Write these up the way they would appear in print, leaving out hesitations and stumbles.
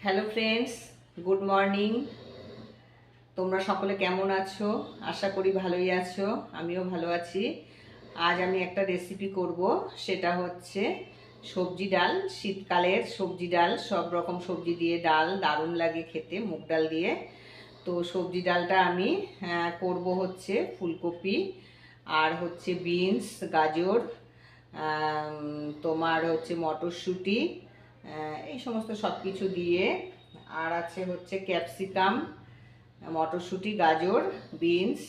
Hello friends, good morning. তোমরা সকলে কেমন আছো? আশা করি ভালোই আছো, আমিও ভালো আছি। আজ আমি একটা রেসিপি করব, সেটা হচ্ছে সবজি ডাল। শীতকালের সবজি ডাল, সব রকম সবজি দিয়ে ডাল দারুণ লাগে খেতে, মুগ ডাল দিয়ে। তো সবজি ডালটা আমি করব হচ্ছে ফুলকপি আর হচ্ছে বিনস, গাজর, তোমার হচ্ছে মটরশুঁটি, এই সমস্ত সব কিছু দিয়ে। আর আছে হচ্ছে ক্যাপসিকাম, মটরশুঁটি, গাজর, বিনস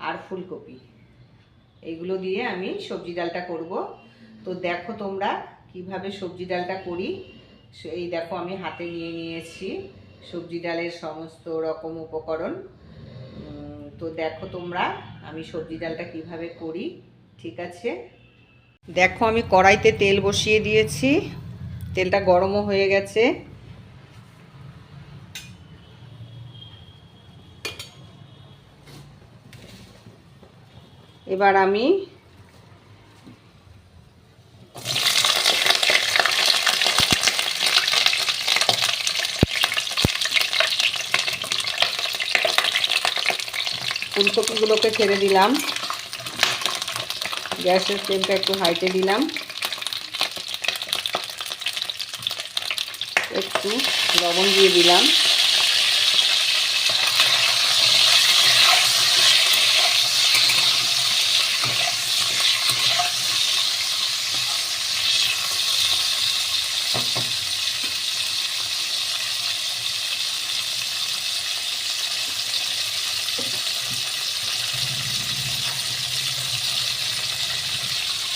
আর ফুলকপি। এইগুলো দিয়ে আমি সবজি ডালটা করব। তো দেখো তোমরা কিভাবে সবজি ডালটা করি। এই দেখো আমি হাতে নিয়ে নিয়েছি সবজি ডালের সমস্ত রকম উপকরণ। তো দেখো তোমরা আমি সবজি ডালটা কিভাবে করি। ঠিক আছে, দেখো আমি কড়াইতে তেল বসিয়ে দিয়েছি, তেলটা গরমও হয়ে গেছে। এবার আমি ফুলকপিগুলোকে ছেড়ে দিলাম, গ্যাসের ফ্লেমটা একটু হাইতে দিলাম, একটু লবণ দিয়ে দিলাম।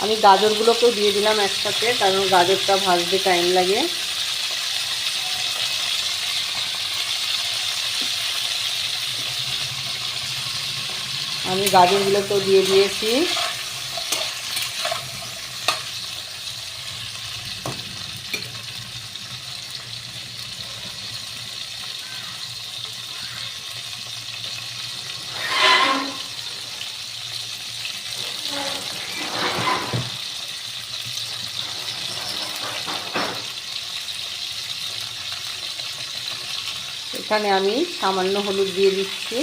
আমি গাজরগুলোকেও দিয়ে দিলাম একসাথে, কারণ গাজরটা ভাজতে টাইম লাগে। আমি গাজরগুলোকেও দিয়ে দিয়েছি। এখানে আমি সামান্য হলুদ দিয়ে দিচ্ছি।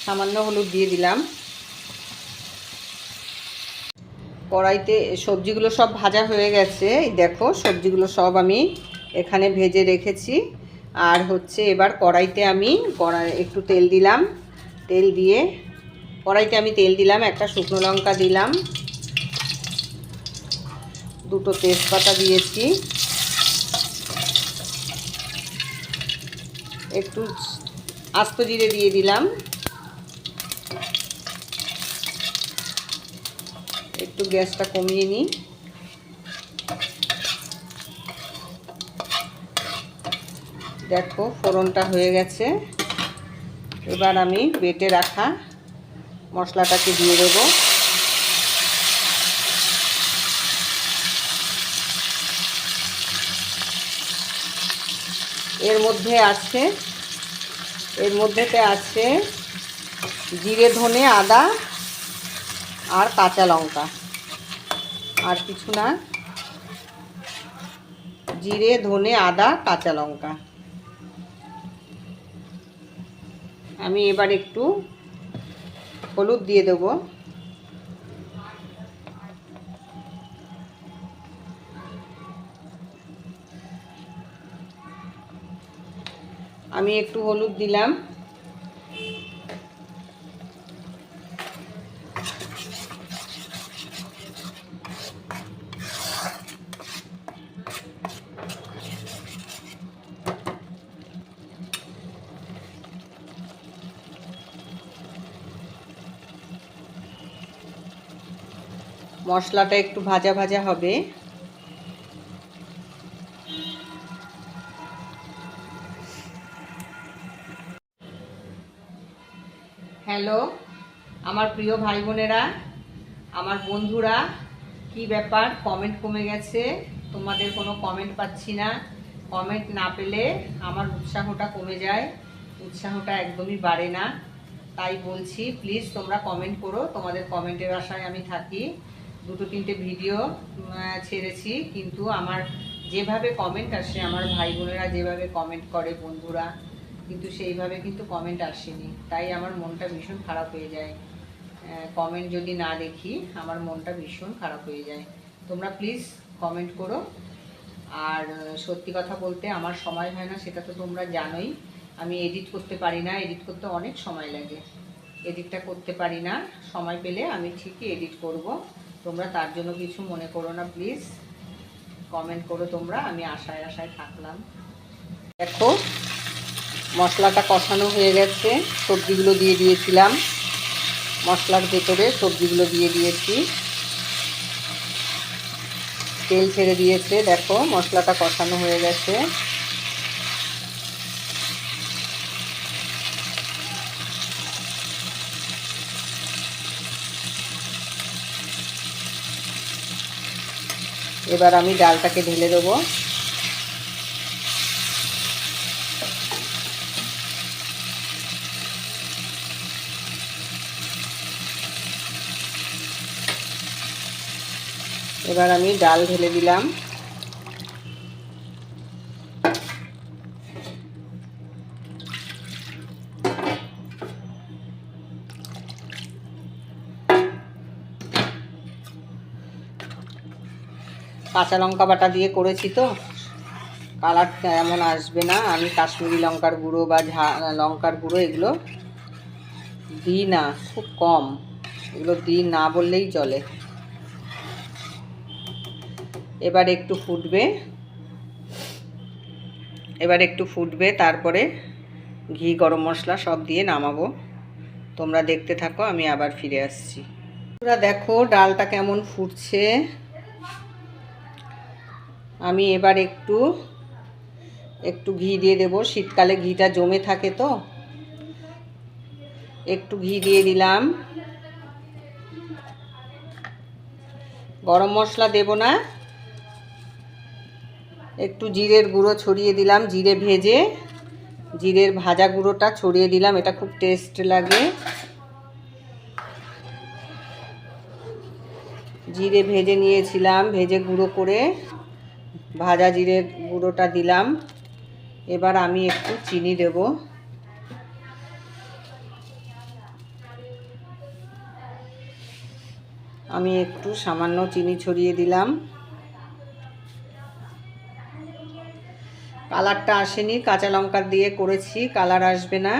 সামান্য হলুদ দিয়ে দিলাম। কড়াইতে সবজিগুলো সব ভাজা হয়ে গেছে। এই দেখো সবজিগুলো সব আমি এখানে ভেজে রেখেছি। আর হচ্ছে এবার কড়াইতে আমি একটু তেল দিলাম। তেল দিয়ে কড়াইতে আমি তেল দিলাম, একটা শুকনো লঙ্কা দিলাম, দুটো তেজপাতা দিয়েছি, একটু আস্ত জিরে দিয়ে দিলাম, একটু গ্যাসটা কমিয়ে নিই। দেখো ফোড়নটা হয়ে গেছে। এবার আমি বেটে রাখা মশলাটাকে দিয়ে দেবো। এর মধ্যেতে আছে জিরে, ধনে, আদা আর কাঁচা লঙ্কা, আর কিছু না। জিরে, ধনে, আদা, কাঁচা লঙ্কা। আমি এবার একটু হলুদ দিয়ে দেবো। আমি একটু হলুদ দিলাম। মশলাটা একটু ভাজা ভাজা হবে। হ্যালো আমার প্রিয় ভাই বোনেরা, আমার বন্ধুরা, কি ব্যাপার কমেন্ট কমে গেছে? তোমাদের কোনো কমেন্ট পাচ্ছি না। কমেন্ট না পেলে আমার উৎসাহটা কমে যায়, উৎসাহটা একদমই বাড়ে না। তাই বলছি প্লিজ তোমরা কমেন্ট করো, তোমাদের কমেন্টের আশায় আমি থাকি। 2-3টে ভিডিও ছেড়েছি, কিন্তু আমার যেভাবে কমেন্ট আসে, আমার ভাই বোনেরা যেভাবে কমেন্ট করে, বন্ধুরা, কিন্তু সেইভাবে কিন্তু কমেন্ট আসেনি। তাই আমার মনটা ভীষণ খারাপ হয়ে যায়। কমেন্ট যদি না দেখি আমার মনটা ভীষণ খারাপ হয়ে যায়। তোমরা প্লিজ কমেন্ট করো। আর সত্যি কথা বলতে আমার সময় হয় না, সেটা তো তোমরা জানোই। আমি এডিট করতে পারি না, এডিট করতে অনেক সময় লাগে, এডিটটা করতে পারি না। সময় পেলে আমি ঠিকই এডিট করব, তোমরা তার জন্য কিছু মনে করো না প্লিজ। কমেন্ট করো তোমরা, আমি আশায় আশায় থাকলাম। দেখো মশলাটা কষানো হয়ে গেছে, সবজিগুলো দিয়ে দিয়েছিলাম, মশলার ভেতরে সবজিগুলো দিয়ে দিয়েছি, তেল ছেড়ে দিয়েছে। দেখো মশলাটা কষানো হয়ে গেছে। এবার আমি ডালটাকে ঢেলে দেবো। এবার আমি ডাল ঢেলে দিলাম। কাঁচা লঙ্কা বাটা দিয়ে করেছি তো কালারটা এমন আসবে না। আমি কাশ্মীরি লঙ্কার গুঁড়ো বা লঙ্কার গুঁড়ো এগুলো দিই না, খুব কম, এগুলো দিই না বললেই চলে। এবার একটু ফুটবে, তারপরে ঘি, গরম মশলা সব দিয়ে নামাবো। তোমরা দেখতে থাকো, আমি আবার ফিরে আসছি। তোমরা দেখো ডালটা কেমন ফুটছে। আমি এবার একটু ঘি দিয়ে দেবো, শীতকালে ঘিটা জমে থাকে তো, একটু ঘি দিয়ে দিলাম। গরম মশলা দেব না, একটু জিরের গুঁড়ো ছড়িয়ে দিলাম, জিরের ভাজা গুঁড়োটা ছড়িয়ে দিলাম, এটা খুব টেস্ট লাগে। জিরে ভেজে নিয়েছিলাম, ভেজে গুঁড়ো করে ভাজা জিরের গুঁড়োটা দিলাম। এবার আমি একটু চিনি দেব। আমি একটু সামান্য চিনি ছড়িয়ে দিলাম। কালারটা আসেনি, কাঁচা লঙ্কা দিয়ে করেছি, কালার আসবে না।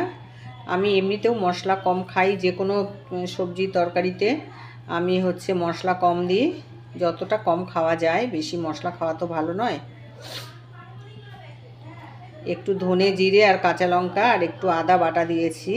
আমি এমনিতেও মশলা কম খাই, যে কোনো সবজি তরকারিতে আমি মশলা কম দিই, যতটা কম খাওয়া যায়। বেশি মশলা খাওয়া তো ভালো নয়। একটু ধনে, জিরে আর কাঁচা লঙ্কা আর একটু আদা বাটা দিয়েছি।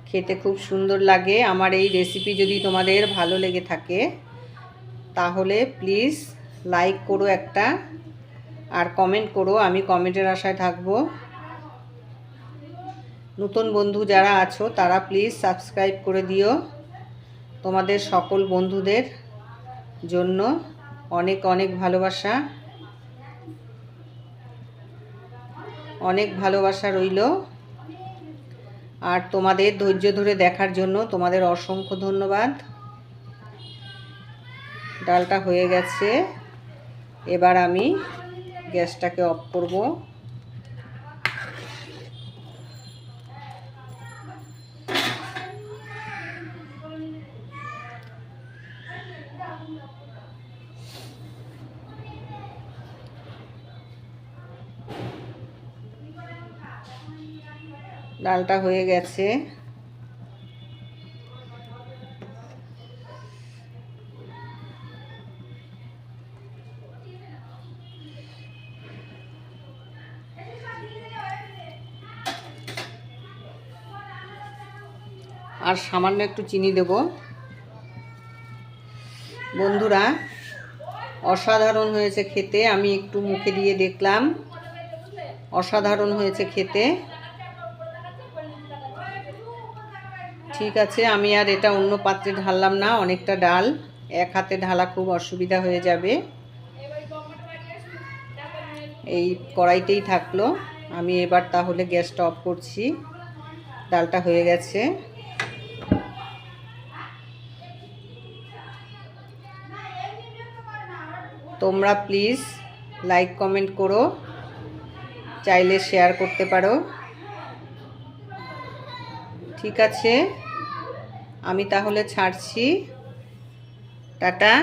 খেতে খুব সুন্দর লাগে। আমার এই রেসিপি যদি তোমাদের ভালো লেগে থাকে তাহলে প্লিজ লাইক করো একটা, আর কমেন্ট করো, আমি কমেন্টের আশায় থাকবো। নতুন বন্ধু যারা আছো তারা প্লিজ সাবস্ক্রাইব করে দিও। তোমাদের সকল বন্ধুদের জন্য অনেক অনেক ভালোবাসা, অনেক ভালোবাসা রইল। আর তোমাদের ধৈর্য ধরে দেখার জন্য তোমাদের অসংখ্য ধন্যবাদ। ডালটা হয়ে গেছে, এবার আমি গ্যাসটাকে অফ করব। ডালটা হয়ে গেছে। আর সামান্য একটু চিনি দেব। বন্ধুরা অসাধারণ হয়েছে খেতে। আমি একটু মুখে দিয়ে দেখলাম, অসাধারণ হয়েছে খেতে। ঠিক আছে, আমি আর এটা অন্য পাত্রে ঢাললাম না, অনেকটা ডাল এক হাতে ঢালা খুব অসুবিধা হয়ে যাবে। এই কড়াইতেই থাকলো। আমি এবার তাহলে গ্যাসটা অফ করছি। ডালটা হয়ে গেছে। তোমরা প্লিজ লাইক কমেন্ট করো, চাইলে শেয়ার করতে পারো। ঠিক আছে, আমি তাহলে ছাড়ছি। টাটা।